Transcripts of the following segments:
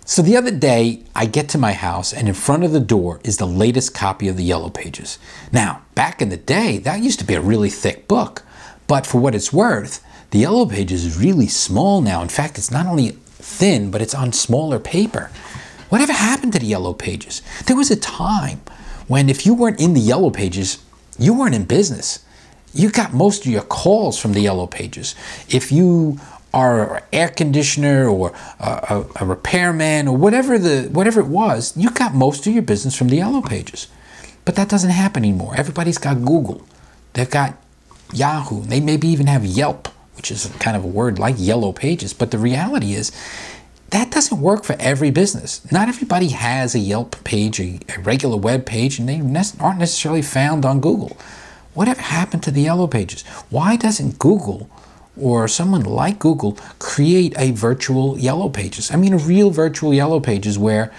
So the other day, I get to my house and in front of the door is the latest copy of the Yellow Pages. Now, back in the day, that used to be a really thick book. But for what it's worth, the Yellow Pages is really small now. In fact, it's not only thin, but it's on smaller paper. Whatever happened to the Yellow Pages? There was a time when if you weren't in the Yellow Pages, you weren't in business. You got most of your calls from the Yellow Pages. If you are an air conditioner or a repairman or whatever it was, you got most of your business from the Yellow Pages. But that doesn't happen anymore. Everybody's got Google. They've got Yahoo. They maybe even have Yelp, which is kind of a word like Yellow Pages. But the reality is that doesn't work for every business. Not everybody has a Yelp page, a regular web page, and they aren't necessarily found on Google. Whatever happened to the Yellow Pages? Why doesn't Google or someone like Google create a virtual Yellow Pages? I mean, a real virtual Yellow Pages where,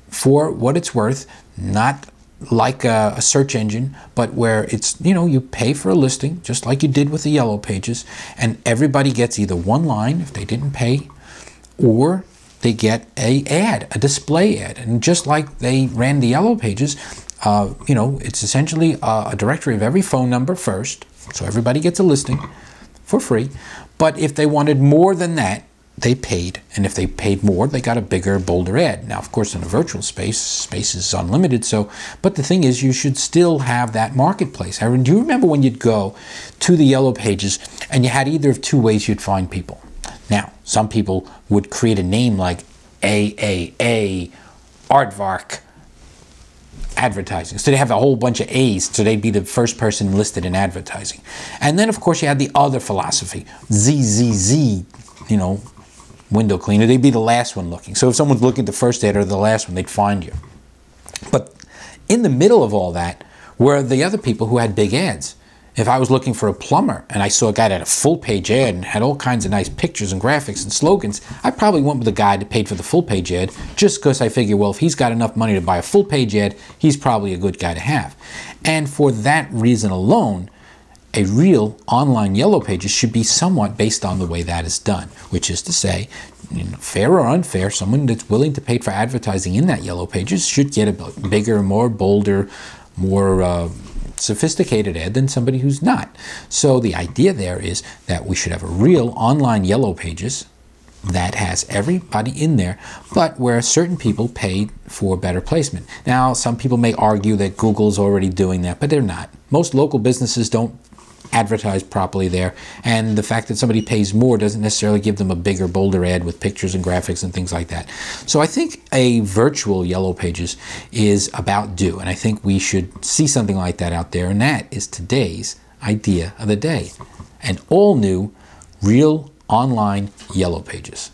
for what it's worth, not like a search engine, but where it's, you pay for a listing, just like you did with the Yellow Pages, and everybody gets either one line if they didn't pay, or they get a display ad. And just like they ran the Yellow Pages, it's essentially a directory of every phone number first, so everybody gets a listing for free. But if they wanted more than that, they paid. And if they paid more, they got a bigger, bolder ad. Now, of course, in a virtual space is unlimited. But the thing is, you should still have that marketplace. Do you remember when you'd go to the Yellow Pages and you had either of two ways you'd find people? Now, some people would create a name like AAA, Aardvark, advertising. So they have a whole bunch of A's, so they'd be the first person listed in advertising. And then, of course, you had the other philosophy, ZZZ, window cleaner. They'd be the last one looking. So if someone's looking at the first ad or the last one, they'd find you. But in the middle of all that were the other people who had big ads. If I was looking for a plumber and I saw a guy that had a full-page ad and had all kinds of nice pictures and graphics and slogans, I probably went with the guy that paid for the full-page ad just because I figure, well, if he's got enough money to buy a full-page ad, he's probably a good guy to have. And for that reason alone, a real online Yellow Pages should be somewhat based on the way that is done, which is to say, fair or unfair, someone that's willing to pay for advertising in that Yellow Pages should get a bigger, more bolder, more sophisticated ad than somebody who's not. So the idea there is that we should have a real online Yellow Pages that has everybody in there, but where certain people pay for better placement. Now, some people may argue that Google's already doing that, but they're not. Most local businesses don't advertise properly there, and the fact that somebody pays more doesn't necessarily give them a bigger, bolder ad with pictures and graphics and things like that. So I think a virtual Yellow Pages is about due, and I think we should see something like that out there, and that is today's idea of the day. An all-new, real online Yellow Pages.